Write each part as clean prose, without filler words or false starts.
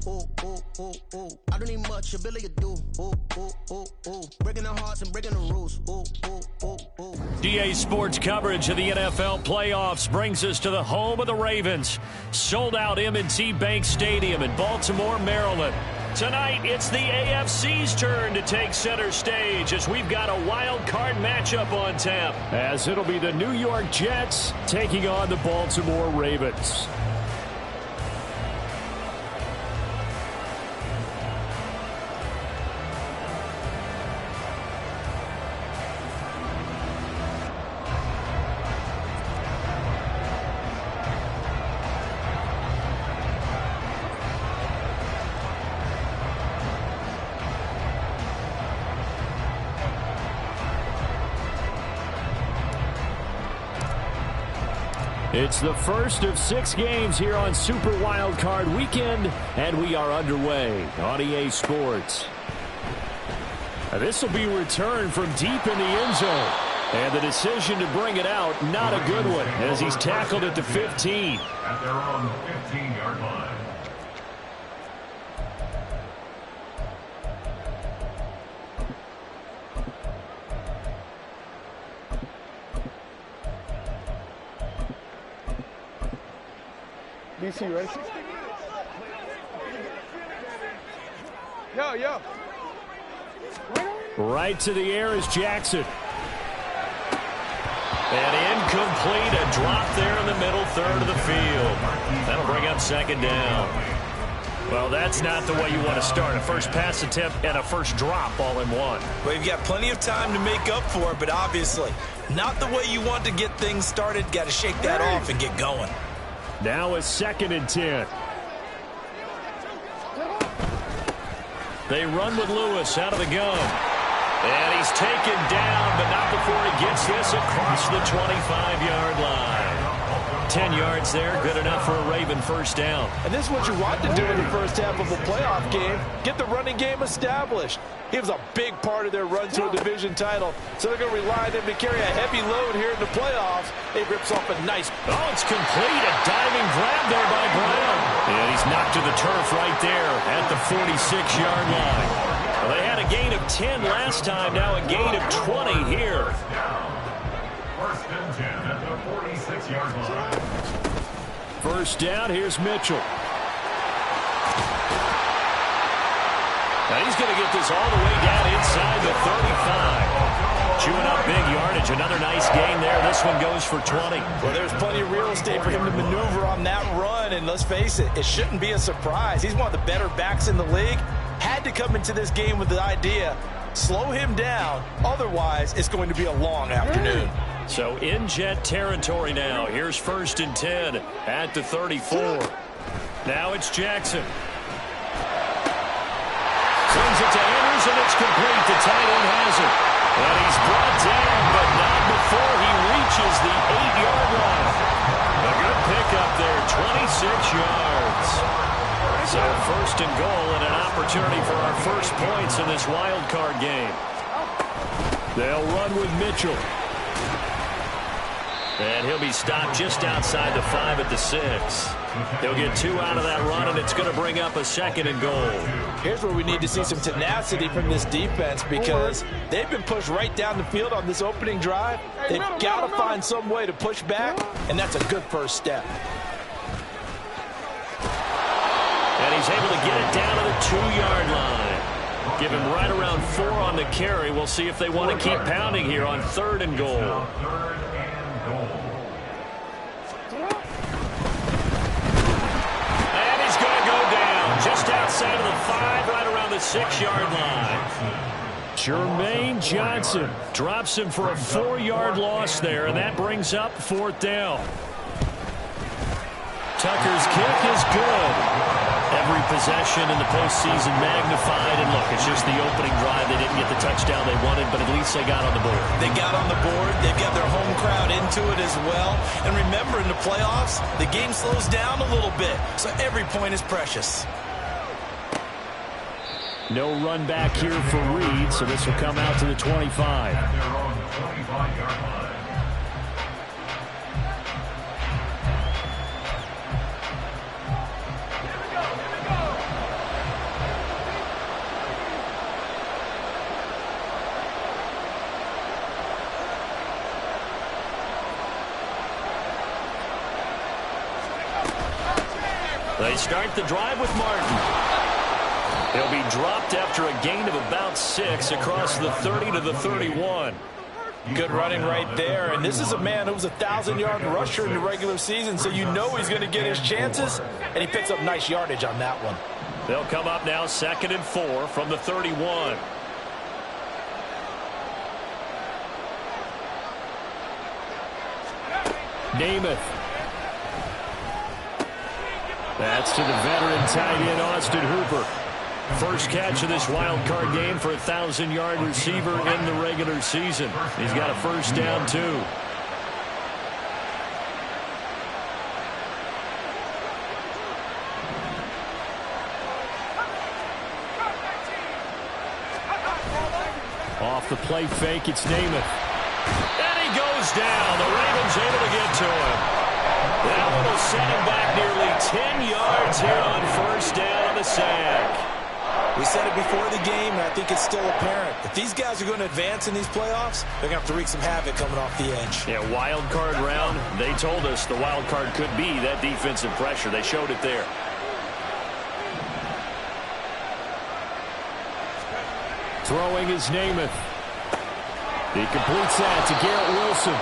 I don't need much ability to do. Breaking the hearts and breaking the rules. DA Sports coverage of the NFL playoffs brings us to the home of the Ravens. Sold out M&T Bank Stadium in Baltimore, Maryland. Tonight, it's the AFC's turn to take center stage as we've got a wild card matchup on tap. As it'll be the New York Jets taking on the Baltimore Ravens. It's the first of 6 games here on Super Wildcard Weekend, and we are underway on EA Sports. This will be returned from deep in the end zone, and the decision to bring it out, not a good one, as he's tackled at the 15. At their own 15-yard line. DC, ready? Yo. Right to the air is Jackson. And incomplete, a drop there in the middle third of the field. That'll bring up second down. Well, that's not the way you want to start. A first pass attempt and a first drop all in one. Well, you've got plenty of time to make up for it, but obviously not the way you want to get things started. Got to shake that off and get going. Now it's 2nd and 10. They run with Lewis out of the gun. And he's taken down, but not before he gets this across the 25-yard line. 10 yards there, good enough for a Raven first down. And this is what you want to do in the first half of a playoff game. Get the running game established. He was a big part of their run to a division title, so they're going to rely on him to carry a heavy load here in the playoffs. He rips off a nice... Oh, it's complete. A diving grab there by Brown. And he's knocked to the turf right there at the 46-yard line. Well, they had a gain of 10 last time, now a gain of 20 here. First and 10 at the 46-yard line. First down, here's Mitchell. Now he's going to get this all the way down inside the 35. Chewing up big yardage. Another nice gain there. This one goes for 20. Well, there's plenty of real estate for him to maneuver on that run. And let's face it, it shouldn't be a surprise. He's one of the better backs in the league. Had to come into this game with the idea, slow him down. Otherwise, it's going to be a long afternoon. So in Jet territory now. Here's 1st and 10 at the 34. Now it's Jackson. Sends it to Andrews, and it's complete. The tight end has it. And he's brought down, but not before he reaches the 8-yard line. A good pickup there, 26 yards. So 1st and goal and an opportunity for our first points in this wild card game. They'll run with Mitchell. And he'll be stopped just outside the 5 at the 6. He'll get 2 out of that run, and it's going to bring up a 2nd and goal. Here's where we need to see some tenacity from this defense, because they've been pushed right down the field on this opening drive. They've got to find some way to push back, and that's a good first step. And he's able to get it down to the 2-yard line. Give him right around 4 on the carry. We'll see if they want to keep pounding here on 3rd and goal. 3rd and goal. And he's going to go down just outside of the 5, right around the 6-yard line. Jermaine Johnson drops him for a 4-yard loss there, and that brings up 4th down. Tucker's kick is good. Every possession in the postseason magnified. And look, it's just the opening drive. They didn't get the touchdown they wanted, but at least they got on the board. They got on the board. They've got their home crowd into it as well. And remember, in the playoffs, the game slows down a little bit. So every point is precious. No run back here for Reed, so this will come out to the 25. At their own 25-yard line. They start the drive with Martin. He'll be dropped after a gain of about 6 across the 30 to the 31. Good running right there. And this is a man who was a 1,000-yard rusher in the regular season, so you know he's going to get his chances, and he picks up nice yardage on that one. They'll come up now 2nd and 4 from the 31. Namath. That's to the veteran tight end, Austin Hooper. First catch of this wild card game for a 1,000-yard receiver in the regular season. He's got a first down, too. Off the play fake, it's Namath. And he goes down. The Ravens able to get to him. That one will set him back nearly 10 yards here on first down on the sack. We said it before the game, and I think it's still apparent. If these guys are going to advance in these playoffs, they're going to have to wreak some havoc coming off the edge. Yeah, wild card round. They told us the wild card could be that defensive pressure. They showed it there. Throwing is Namath. He completes that to Garrett Wilson.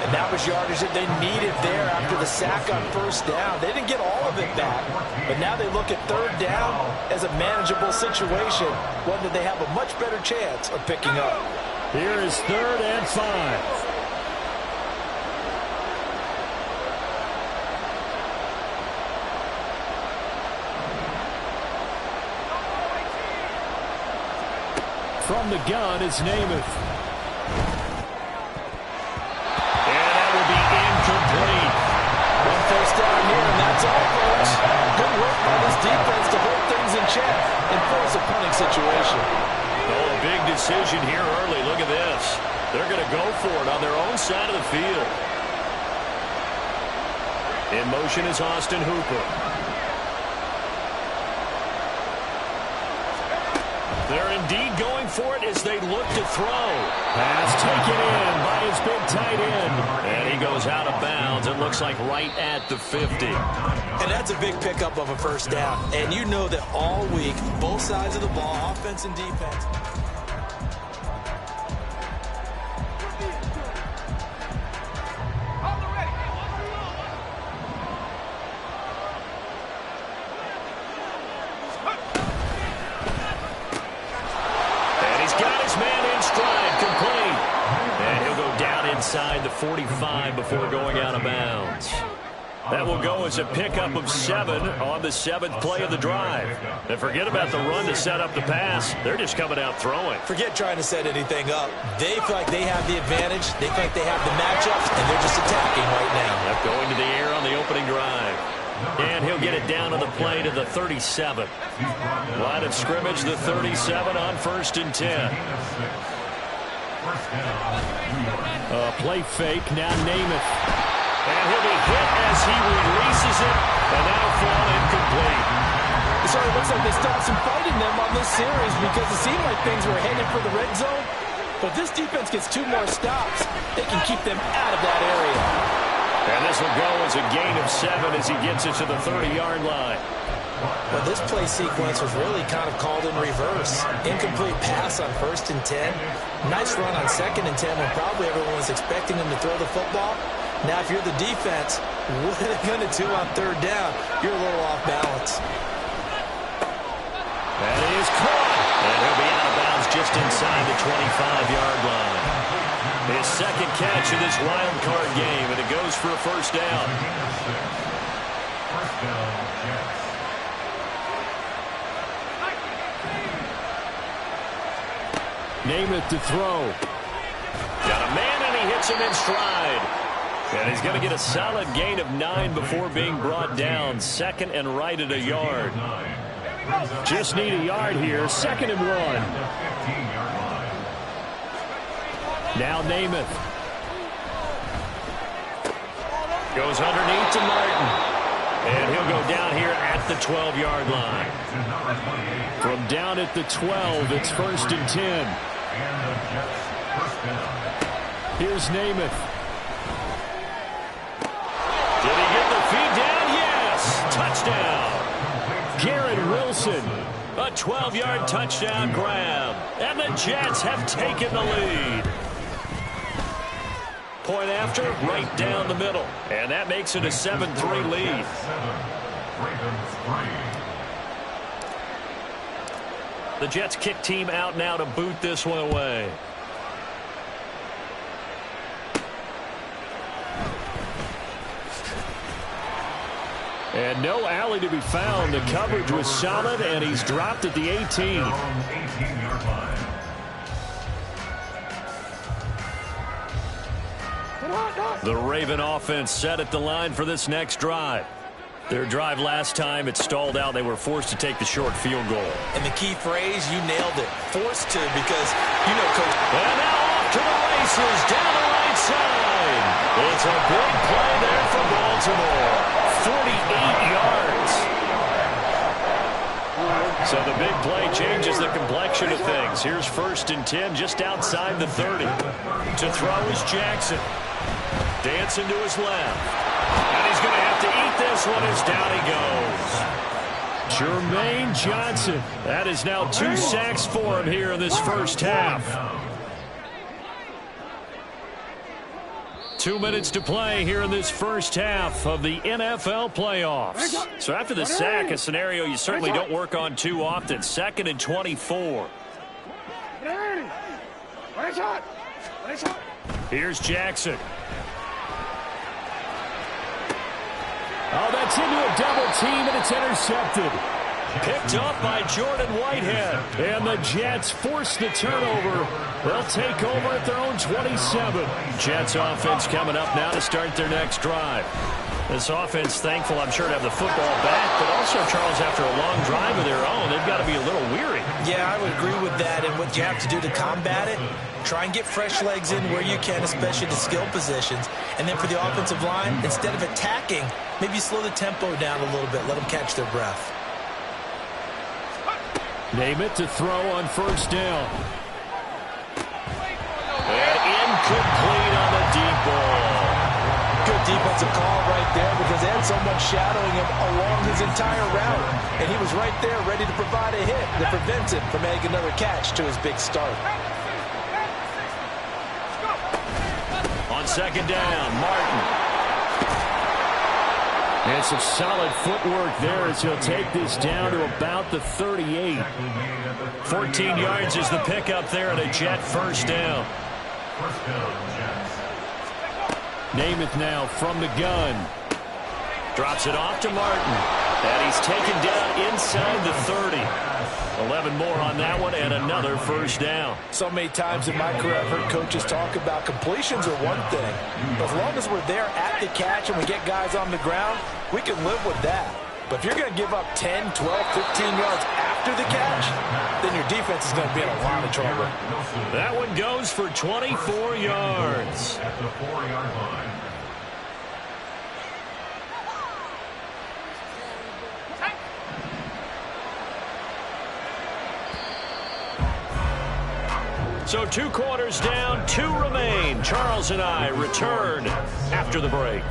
And that was yardage that they needed there after the sack on first down. They didn't get all of it back, but now they look at third down as a manageable situation, one that they have a much better chance of picking up. Here is 3rd and 5. From the gun is Namath. And that will be incomplete. One first down here, and that's all, folks. Good work by this defense to hold things in check and force a punting situation. Oh, a big decision here early. Look at this. They're going to go for it on their own side of the field. In motion is Austin Hooper. They're indeed going for it as they look to throw. Pass taken in by his big tight end. And he goes out of bounds. It looks like right at the 50. And that's a big pickup of a first down. And you know that all week, both sides of the ball, offense and defense. Inside the 45 before going out of bounds. That will go as a pickup of 7 on the 7th play of the drive. And forget about the run to set up the pass. They're just coming out throwing. Forget trying to set anything up. They feel like they have the advantage. They feel like they have the matchups, and they're just attacking right now. Yep, going to the air on the opening drive. And he'll get it down on the play to the 37. Line of scrimmage, the 37 on 1st and 10. Play fake, now Namath. And he'll be hit as he releases it, and that'll fall incomplete. It sort of looks like they stopped some fight in them on this series because it seemed like things were headed for the red zone. But this defense gets 2 more stops. They can keep them out of that area. And this will go as a gain of 7 as he gets it to the 30-yard line. Well, this play sequence was really kind of called in reverse. Incomplete pass on 1st and 10. Nice run on 2nd and 10 when probably everyone was expecting him to throw the football. Now, if you're the defense, what are they going to do on 3rd down? You're a little off balance. That is caught. And he'll be out of bounds just inside the 25-yard line. His 2nd catch of this wild card game, and it goes for a first down. First down, Jets. Namath to throw. Got a man, and he hits him in stride. And he's going to get a solid gain of 9 before being brought down. 2nd and right at a yard. Just need a yard here. 2nd and 1. Now Namath. Goes underneath to Martin. And he'll go down here at the 12-yard line. From down at the 12, it's 1st and 10. Here's Namath. Did he get the feed down? Yes. Johnson. A 12-yard touchdown grab. And the Jets have taken the lead. Point after, right down the middle. And that makes it a 7-3 lead. The Jets kick team out now to boot this one away. And no alley to be found. The coverage was solid, and he's dropped at the 18. The Raven offense set at the line for this next drive. Their drive last time, it stalled out. They were forced to take the short field goal. And the key phrase, you nailed it. Forced to, because, you know, Coach. And now off to the races, down the right side. It's a big play there for Baltimore. 48 yards. So the big play changes the complexion of things. Here's 1st and 10 just outside the 30. To throw is Jackson. Dancing to his left. And he's going to have to eat this one as down he goes. Jermaine Johnson. That is now 2 sacks for him here in this first half. 2 minutes to play here in this first half of the NFL playoffs. So after the sack, a scenario you certainly don't work on too often. 2nd and 24. Here's Jackson. Oh, that's into a double team, and it's intercepted. Picked up by Jordan Whitehead. And the Jets force the turnover. They'll take over at their own 27. Jets offense coming up now to start their next drive. This offense thankful, I'm sure, to have the football back, but also, Charles, after a long drive of their own, they've got to be a little weary. Yeah, I would agree with that, and what you have to do to combat it, try and get fresh legs in where you can, especially the skill positions. And then for the offensive line, instead of attacking, maybe slow the tempo down a little bit, let them catch their breath. Name it to throw on 1st down. And incomplete on the deep ball. Good defensive call right there because they had someone shadowing him along his entire route. And he was right there ready to provide a hit that prevents him from making another catch to his big start. On 2nd down, Martin. And some solid footwork there as he'll take this down to about the 38. 14 yards is the pickup there and a Jet 1st down. Namath now from the gun. Drops it off to Martin. And he's taken down inside the 30. 11 more on that one and another 1st down. So many times in my career I've heard coaches talk about completions are one thing. But as long as we're there at the catch and we get guys on the ground, we can live with that. But if you're going to give up 10, 12, 15 yards after the catch, then your defense is going to be in a lot of trouble. That one goes for 24 yards. At the 4-yard line. So 2 quarters down, 2 remain. Charles and I return after the break.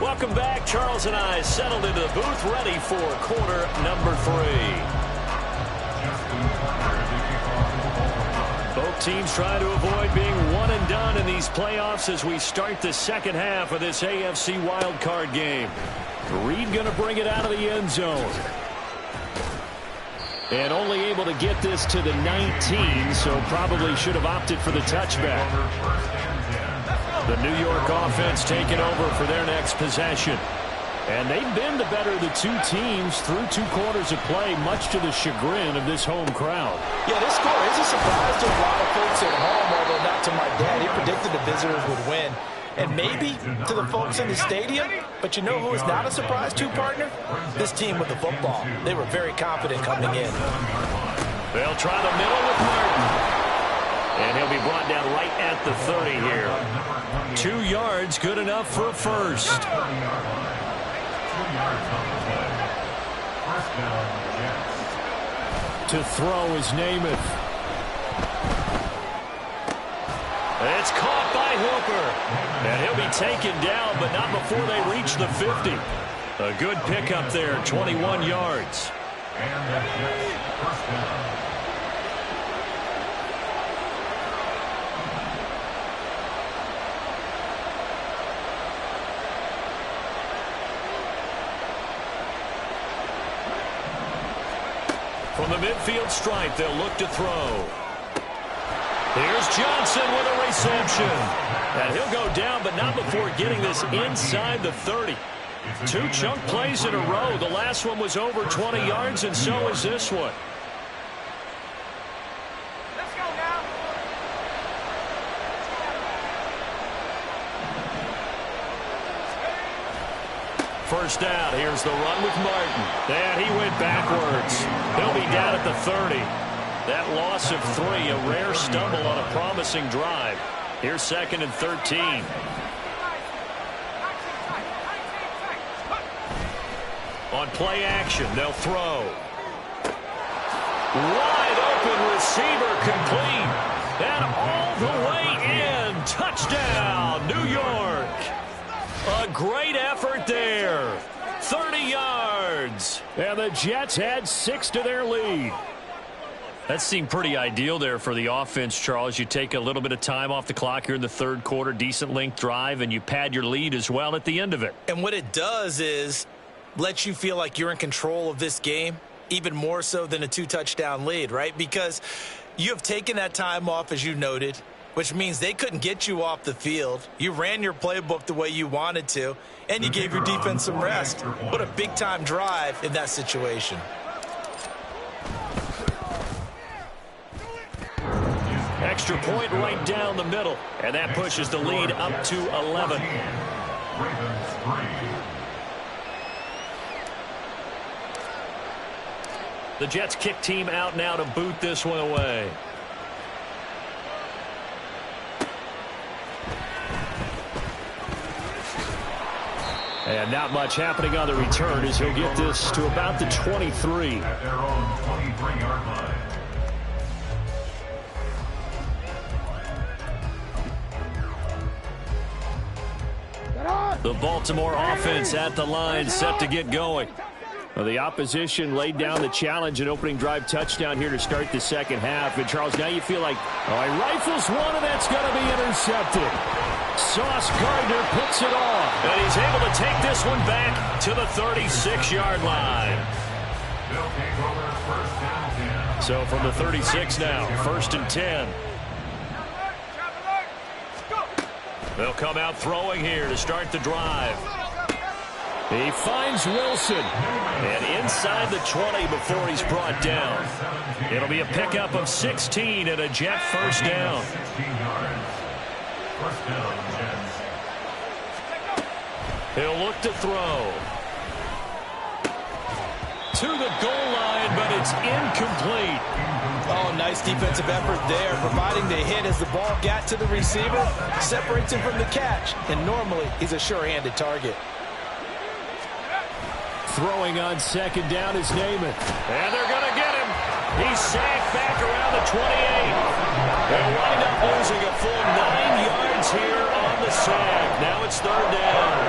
Welcome back. Charles and I settled into the booth, ready for quarter number 3. Both teams trying to avoid being one and done in these playoffs as we start the second half of this AFC wildcard game. Reed going to bring it out of the end zone. And only able to get this to the 19, so probably should have opted for the touchback. The New York offense taking over for their next possession. And they've been the better of the 2 teams through 2 quarters of play, much to the chagrin of this home crowd. Yeah, this score is a surprise to a lot of folks at home, although not to my dad. He predicted the visitors would win. And maybe to the folks in the stadium, but you know who is not a surprise to, partner? This team with the football. They were very confident coming in. They'll try the middle with Martin. And he'll be brought down right at the 30 here. 2 yards, good enough for a first. 2 yards on the play. 1st down. To throw is Namath. It's caught by Hooper. And he'll be taken down, but not before they reach the 50. A good pickup there, 21 yards. And the Jets first down. From the midfield stripe, they'll look to throw. Here's Johnson with a reception. And he'll go down, but not before getting this inside the 30. 2 chunk plays in a row. The last one was over 20 yards, and so is this one. Let's go now. First down. Here's the run with Martin. And he went backwards. He'll be down at the 30. That loss of 3, a rare stumble on a promising drive. Here's 2nd and 13. On play action, they'll throw. Wide open receiver complete. And all the way in. Touchdown, New York. A great effort there. 30 yards. And the Jets add 6 to their lead. That seemed pretty ideal there for the offense, Charles. You take a little bit of time off the clock here in the 3rd quarter, decent length drive, and you pad your lead as well at the end of it. And what it does is lets you feel like you're in control of this game, even more so than a 2-touchdown lead, right? Because you have taken that time off, as you noted, which means they couldn't get you off the field. You ran your playbook the way you wanted to, and you gave your defense some rest. What a big-time drive in that situation. Extra point right down the middle, and that pushes the lead up to 11. Ravens 3. The Jets kick team out now to boot this one away. And not much happening on the return as he'll get this to about the 23. At their own 23-yard line. The Baltimore offense at the line, set to get going. Well, the opposition laid down the challenge, an opening drive touchdown here to start the second half. And, Charles, now you feel like, oh, he rifles one, and that's going to be intercepted. Sauce Gardner puts it off, and he's able to take this one back to the 36-yard line. They'll take over first down 10. So from the 36 now, 1st and 10. They'll come out throwing here to start the drive. He finds Wilson. And inside the 20 before he's brought down. It'll be a pickup of 16 and a Jet first down. 16 yards. First down, Jets. He'll look to throw. To the goal line, but it's incomplete. Oh, nice defensive effort there, providing the hit as the ball got to the receiver, separates him from the catch, and normally he's a sure-handed target. Throwing on 2nd down is Namath. And they're going to get him. He's sacked back around the 28. They'll wind up losing a full 9 yards here on the sack. Now it's 3rd down.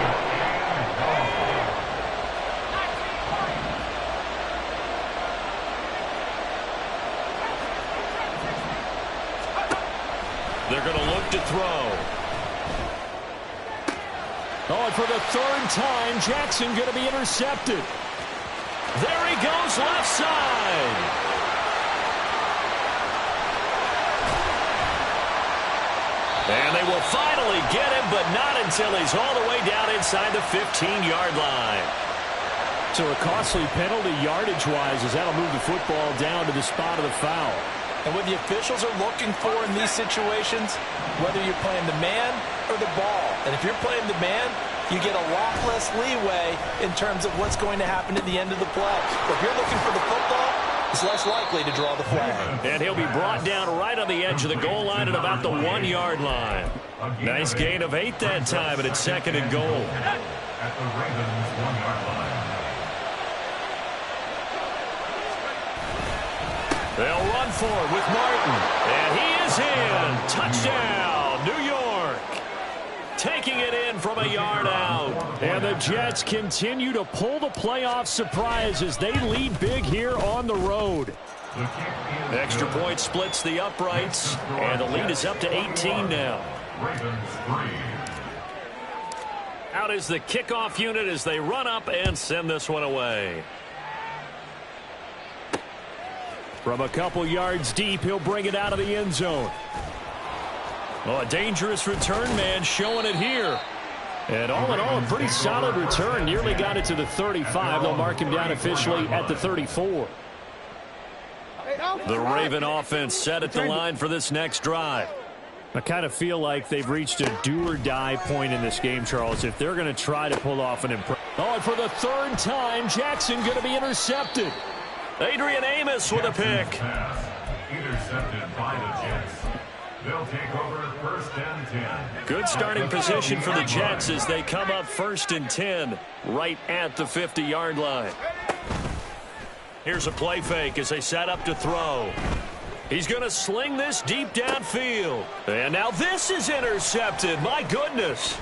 They're going to look to throw. Oh, and for the 3rd time, Jackson going to be intercepted. There he goes, left side. And they will finally get him, but not until he's all the way down inside the 15-yard line. So a costly penalty yardage-wise as that'll move the football down to the spot of the foul. And what the officials are looking for in these situations, whether you're playing the man or the ball, and if you're playing the man, you get a lot less leeway in terms of what's going to happen at the end of the play. But if you're looking for the football, it's less likely to draw the flag. And he'll be brought down right on the edge of the goal line at about the 1-yard line. Nice gain of 8 that time, and it's 2nd and goal. At the Ravens 1-yard line. They'll run for it with Martin. And he is in. Touchdown, New York. Taking it in from a yard out. And the Jets continue to pull the playoff surprise as they lead big here on the road. Extra point splits the uprights, and the lead is up to 18 now. Out is the kickoff unit as they run up and send this one away. From a couple yards deep, he'll bring it out of the end zone. Oh, a dangerous return man showing it here. And all in all, a pretty solid return. Nearly got it to the 35. They'll mark him down officially at the 34. The Raven offense set at the line for this next drive. I kind of feel like they've reached a do-or-die point in this game, Charles, if they're going to try to pull off an impressive. Oh, and for the third time, Jackson going to be intercepted. Adrian Amos with a pick. Intercepted by the Jets. They'll take over first and 10. Good starting position for the Jets as they come up first and 10 right at the 50-yard line. Here's a play fake as they set up to throw. He's going to sling this deep downfield. And now this is intercepted. My goodness.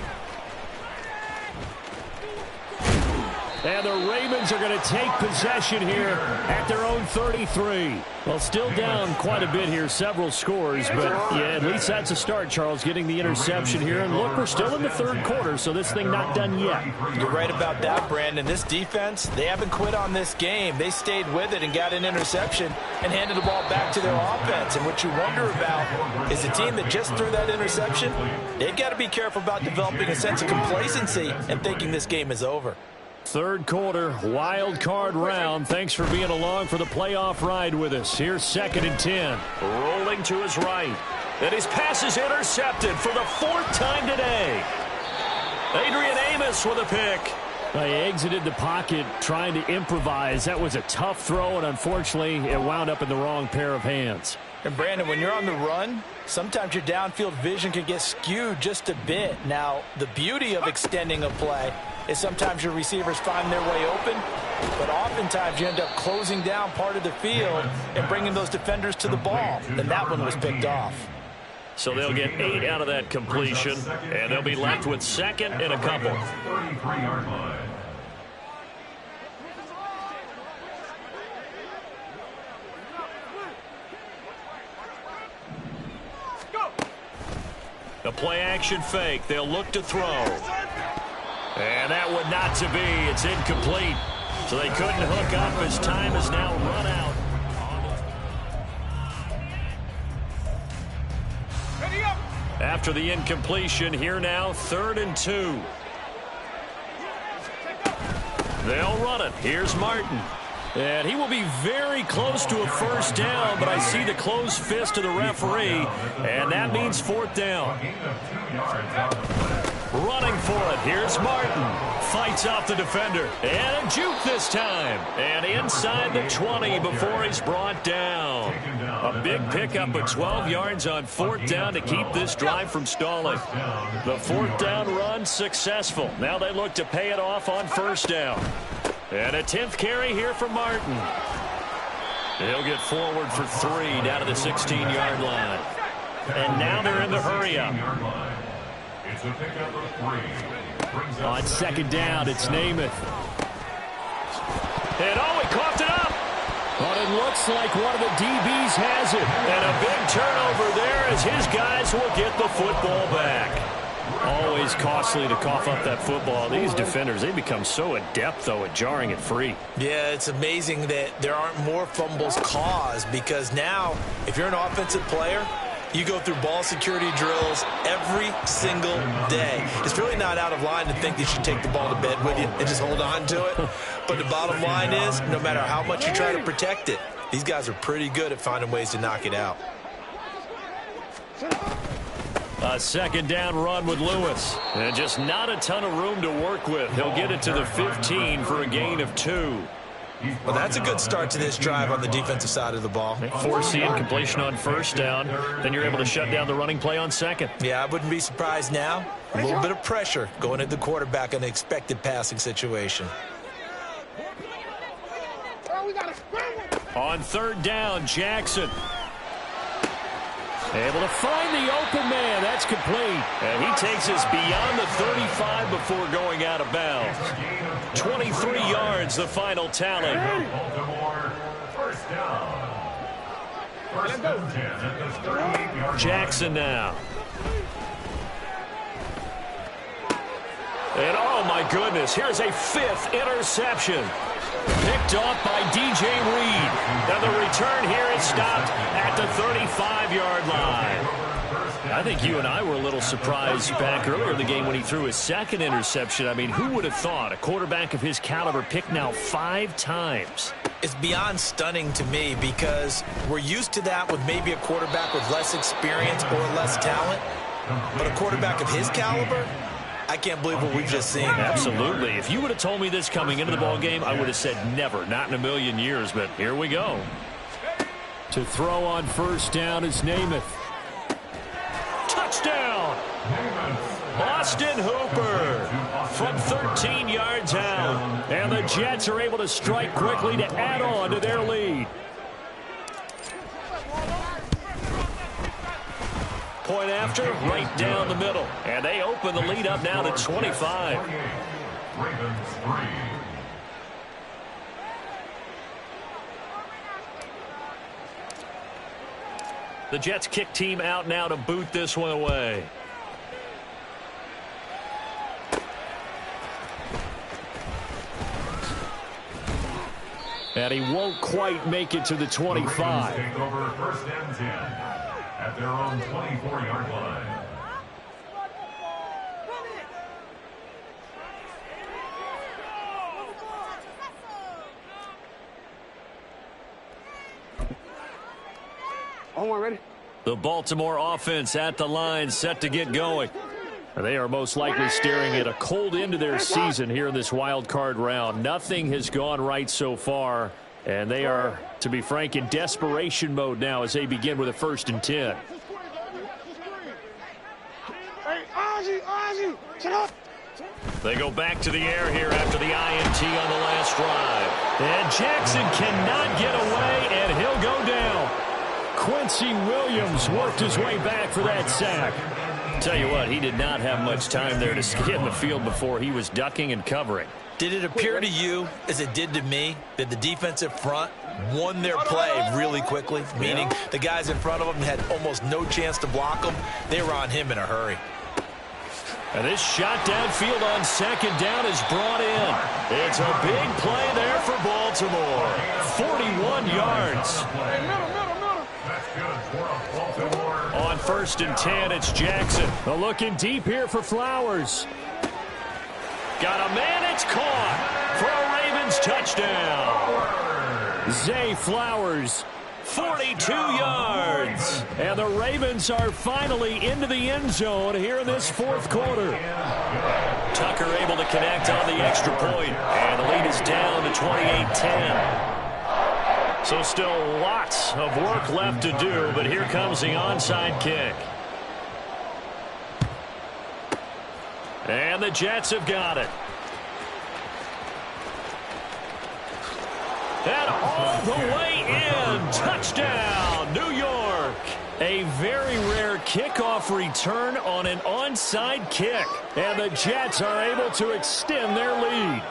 And the Ravens are going to take possession here at their own 33. Well, still down quite a bit here, several scores, but yeah, at least that's a start, Charles, getting the interception here. And look, we're still in the third quarter, so this thing not done yet. You're right about that, Brandon. This defense, they haven't quit on this game. They stayed with it and got an interception and handed the ball back to their offense. And what you wonder about is the team that just threw that interception, they've got to be careful about developing a sense of complacency and thinking this game is over. Third quarter, wild card round. Thanks for being along for the playoff ride with us. Here's second and 10. Rolling to his right. And his pass is intercepted for the fourth time today. Adrian Amos with a pick. He exited the pocket trying to improvise. That was a tough throw, and unfortunately, it wound up in the wrong pair of hands. And Brandon, when you're on the run, sometimes your downfield vision can get skewed just a bit. Now, the beauty of extending a play is sometimes your receivers find their way open, but oftentimes you end up closing down part of the field and bringing those defenders to the ball. And that one was picked off. So they'll get 8 out of that completion, and they'll be left with second and a couple. 33-yard line. A play-action fake. They'll look to throw. And that one not to be. It's incomplete. So they couldn't hook up as time has now run out. After the incompletion, here now, 3rd and 2. They'll run it. Here's Martin. And he will be very close to a first down, but I see the closed fist of the referee, and that means 4th down. Running for it. Here's Martin. Fights off the defender. And a juke this time. And inside the 20 before he's brought down. A big pickup of 12 yards on 4th down to keep this drive from stalling. The 4th down run successful. Now they look to pay it off on 1st down. And a 10th carry here for Martin. He'll get forward for 3 down to the 16-yard line. And now they're in the hurry-up. It's a pickup of 3. On 2nd down, it's Namath. And oh, he coughed it up. But it looks like one of the DBs has it. And a big turnover there as his guys will get the football back. Always costly to cough up that football. These defenders, they become so adept, though, at jarring it free. Yeah, it's amazing that there aren't more fumbles caused, because now, if you're an offensive player, you go through ball security drills every single day. It's really not out of line to think you should take the ball to bed with you and just hold on to it. But the bottom line is, no matter how much you try to protect it, these guys are pretty good at finding ways to knock it out. A 2nd down run with Lewis. And just not a ton of room to work with. He'll get it to the 15 for a gain of 2. Well, that's a good start to this drive on the defensive side of the ball. Force the incompletion on 1st down. Then you're able to shut down the running play on 2nd. Yeah, I wouldn't be surprised now. A little bit of pressure going at the quarterback in an expected passing situation. Oh, we got a On third down, Jackson. Able to find the open man. That's complete. And he takes us beyond the 35 before going out of bounds. 23 yards, the final tally. Baltimore, first down. First and 10 at the 38-yard Jackson now. And oh my goodness, here's a 5th interception. Picked off by DJ Reed. And the return here is stopped at the 35-yard line. I think you and I were a little surprised back earlier in the game when he threw his 2nd interception. I mean, who would have thought a quarterback of his caliber picked now 5 times? It's beyond stunning to me because we're used to that with maybe a quarterback with less experience or less talent. But a quarterback of his caliber, I can't believe what we've just seen. Absolutely. If you would have told me this coming into the ballgame, I would have said never, not in a million years, but here we go. To throw on first down is Namath. Touchdown! Austin Hooper from 13 yards out. And the Jets are able to strike quickly to add on to their lead. Point after, right down the middle. And they open the lead up now to 25. Ravens 3. The Jets kick team out now to boot this one away. And he won't quite make it to the 25. The Ravens take over first and 10 at their own 24-yard line. The Baltimore offense at the line, set to get going. They are most likely staring at a cold end to their season here in this wild card round. Nothing has gone right so far, and they are, to be frank, in desperation mode now as they begin with a 1st and 10. They go back to the air here after the INT on the last drive. And Jackson cannot get away, and he'll go down. Quincy Williams worked his way back for that sack. Tell you what, he did not have much time there to skim the field before he was ducking and covering. Did it appear to you, as it did to me, that the defensive front won their play really quickly? Meaning the guys in front of them had almost no chance to block them. They were on him in a hurry. And this shot downfield on 2nd down is brought in. It's a big play there for Baltimore. 41 yards. On 1st and 10, it's Jackson. Looking deep here for Flowers. Got a man, it's caught for a Ravens touchdown. Zay Flowers, 42 yards. And the Ravens are finally into the end zone here in this 4th quarter. Tucker able to connect on the extra point. And the lead is down to 28-10. So still lots of work left to do, but here comes the onside kick. And the Jets have got it. And all the way in. Touchdown, New York. A very rare kickoff return on an onside kick. And the Jets are able to extend their lead.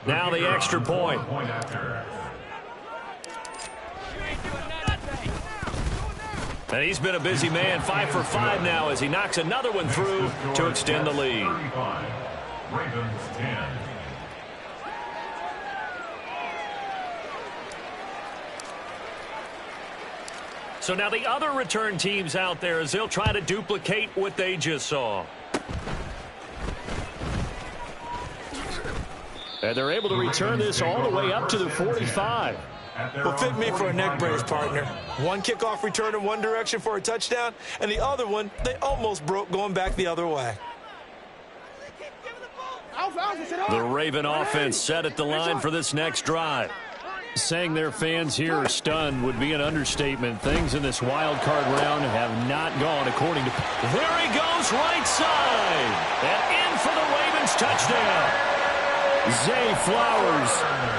Now the extra point. And he's been a busy man, 5 for 5 now as he knocks another one through to extend the lead. Ravens 10. So now the other return teams out there as they'll try to duplicate what they just saw. And they're able to return this all the way up to the 45. Well, fit me for a neck brace, partner. One kickoff return in one direction for a touchdown, and the other one, they almost broke going back the other way. The Raven offense set at the line for this next drive. Saying their fans here are stunned would be an understatement. Things in this wild card round have not gone according to... There he goes, right side. And in for the Ravens touchdown. Zay Flowers,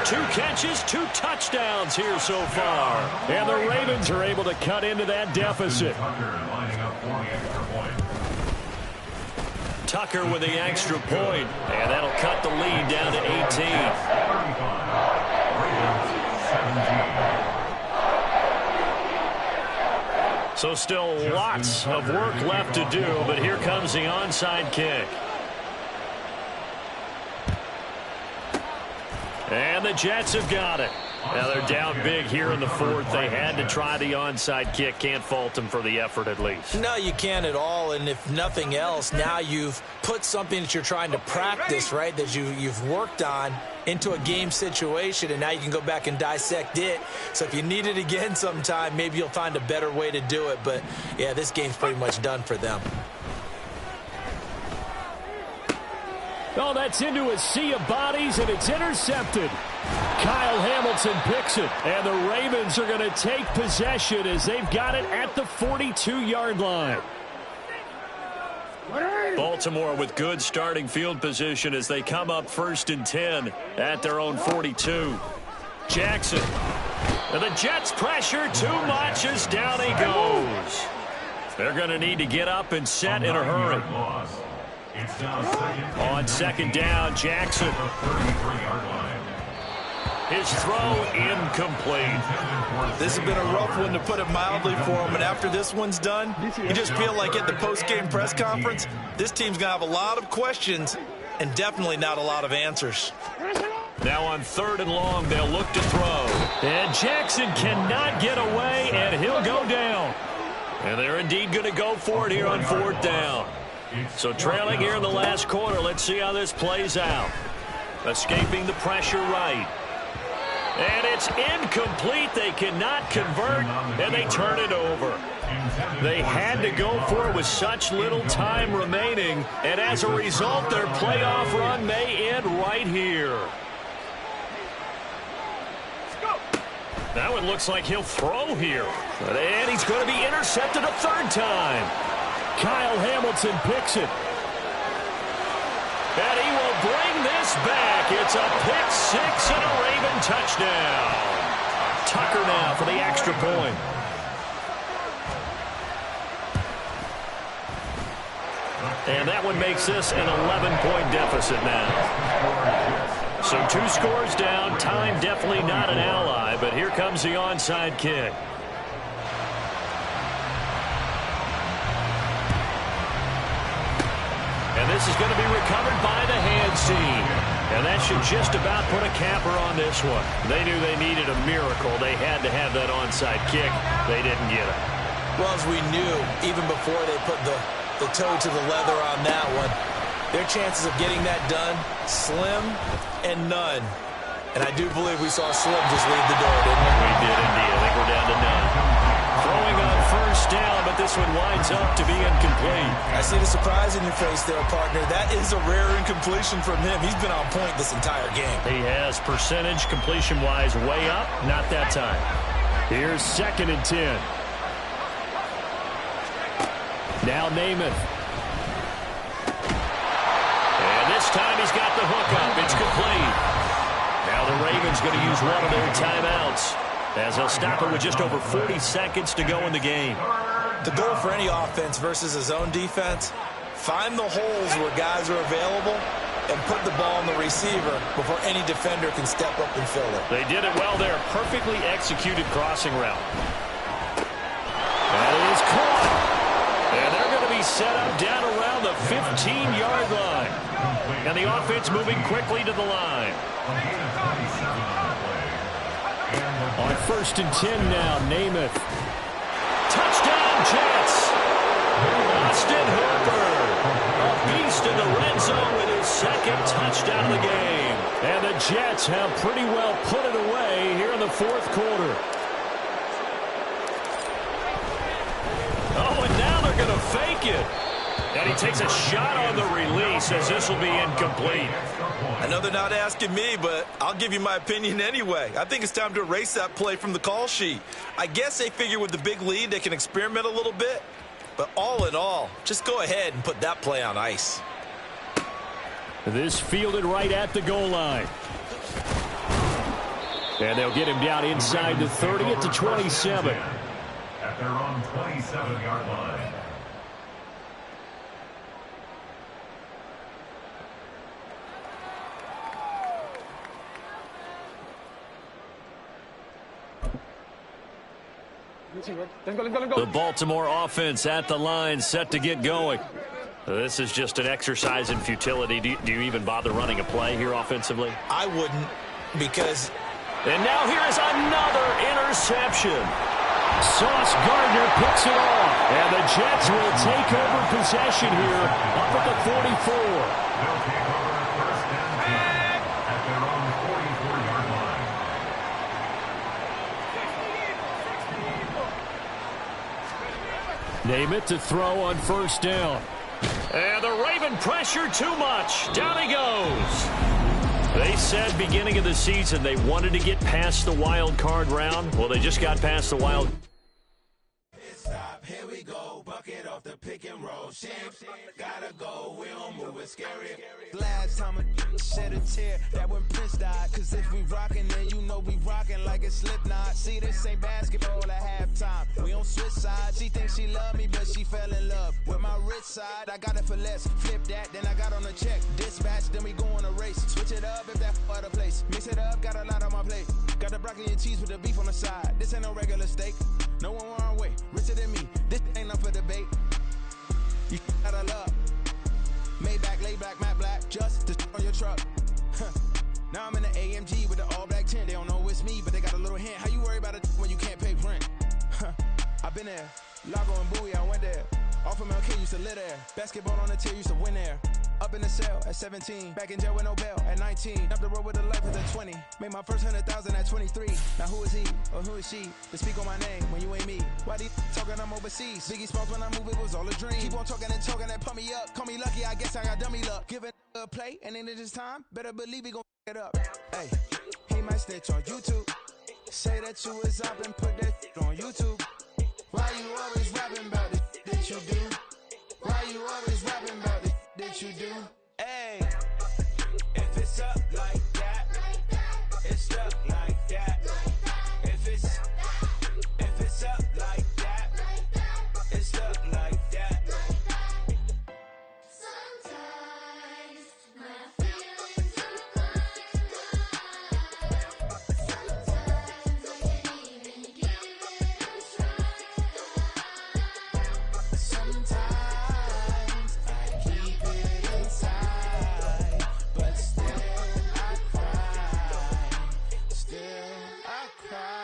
2 catches, 2 touchdowns here so far. And the Ravens are able to cut into that deficit. Tucker with the extra point, and that'll cut the lead down to 18. So still lots of work left to do, but here comes the onside kick. And the Jets have got it. Now they're down big here in the fourth. They had to try the onside kick. Can't fault them for the effort at least. No, you can't at all. And if nothing else, now you've put something that you're trying to practice, right, that you've worked on into a game situation, and now you can go back and dissect it. So if you need it again sometime, maybe you'll find a better way to do it. But, yeah, this game's pretty much done for them. Oh, that's into a sea of bodies, and it's intercepted. Kyle Hamilton picks it, and the Ravens are going to take possession as they've got it at the 42-yard line. Baltimore with good starting field position as they come up 1st and 10 at their own 42. Jackson. And the Jets pressure too much as down he goes. They're going to need to get up and set in a hurry. On 2nd down, Jackson. His throw incomplete. This has been a rough one, to put it mildly, for him. And after this one's done, you just feel like at the post-game press conference, this team's going to have a lot of questions and definitely not a lot of answers. Now on 3rd and long, they'll look to throw. And Jackson cannot get away, and he'll go down. And they're indeed going to go for it here on 4th down. So trailing here in the last quarter, let's see how this plays out. Escaping the pressure right. And it's incomplete. They cannot convert, and they turn it over. They had to go for it with such little time remaining, and as a result, their playoff run may end right here. Now it looks like he'll throw here. And he's going to be intercepted a 3rd time. Kyle Hamilton picks it. And he will bring this back. It's a pick 6 and a Raven touchdown. Tucker now for the extra point. And that one makes this an 11-point deficit now. So 2 scores down. Time definitely not an ally, but here comes the onside kick. And this is going to be recovered by the hands team. And that should just about put a capper on this one. They knew they needed a miracle. They had to have that onside kick. They didn't get it. Well, as we knew, even before they put the toe to the leather on that one, their chances of getting that done, slim and none. And I do believe we saw Slim just leave the door, didn't we? We did indeed. I think we're down to none. Throwing on 1st down, but this one winds up to be incomplete. I see the surprise in your face there, partner. That is a rare incompletion from him. He's been on point this entire game. He has percentage completion-wise way up. Not that time. Here's 2nd and 10. Now Namath. And this time he's got the hook up. It's complete. Now the Ravens going to use one of their timeouts, as they'll stop it with just over 40 seconds to go in the game. The goal for any offense versus a zone defense, find the holes where guys are available and put the ball on the receiver before any defender can step up and fill it. They did it well there. Perfectly executed crossing route. That is caught. And they're going to be set up down around the 15-yard line. And the offense moving quickly to the line. On 1st and 10 now, Namath. Touchdown, Jets. Austin Hooper, a beast in the red zone with his 2nd touchdown of the game. And the Jets have pretty well put it away here in the 4th quarter. Oh, and now they're going to fake it. And he takes a shot on the release, as this will be incomplete. I know they're not asking me, but I'll give you my opinion anyway. I think it's time to erase that play from the call sheet. I guess they figure with the big lead they can experiment a little bit. But all in all, just go ahead and put that play on ice. This fielded right at the goal line. And they'll get him down inside the 30 at the 27. At their own 27-yard line. The Baltimore offense at the line, set to get going. This is just an exercise in futility. Do you even bother running a play here offensively? I wouldn't, because... And now here is another interception. Sauce Gardner picks it off. And the Jets will take over possession here up at the 44. They'll take over first and 10 at their own 44-yard line. Name it to throw on first down. And the Raven pressure too much. Down he goes. They said beginning of the season they wanted to get past the wild card round. Well, they just got past the wild. Stop, here we go. Bucket off the pick and roll. Gotta go. We don't move it scary. Last time a shed a tear, that when Prince died. Cause if we rockin', then you know we rockin' like it's Slipknot. See, this ain't basketball at halftime. We on switch sides. She thinks she love me, but she fell in love with my rich side. I got it for less. Flip that, then I got on a check. Dispatch, then we go on a race. Switch it up if that other place. Mix it up, got a lot on my plate. Got the broccoli and cheese with the beef on the side. This ain't no regular steak. No one wrong way. Richer than me. This ain't up for debate. You got a love. Maybach, laid back, matte black, just to on your truck. Now I'm in the AMG with the all black tint. They don't know it's me, but they got a little hint. How you worry about it when you can't pay rent? I've been there. Lago and Bowie, I went there. Off of MLK, used to live there. Basketball on the tier, used to win there. Up in the cell at 17. Back in jail with no bail at 19. Up the road with a life at 20. Made my first 100,000 at 23. Now who is he or who is she to speak on my name when you ain't me? Why they talking I'm overseas? Biggie Smalls when I move, it was all a dream. Keep on talking and pump me up. Call me lucky, I guess I got dummy luck. Give it a play and then this time, better believe he gon' it up. Hey, he might snitch on YouTube. Say that you was up and put that on YouTube. Why you always rapping about the that you do? Why you always rapping about the that you do? Hey, if it's up like that, it's up like that. If it's up like that, it's up like that. Sometimes my feelings are sometimes I can't even give it a try. Sometimes I keep it inside, but still I cry. Still I cry.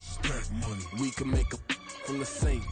Stack money. We can make a from the same.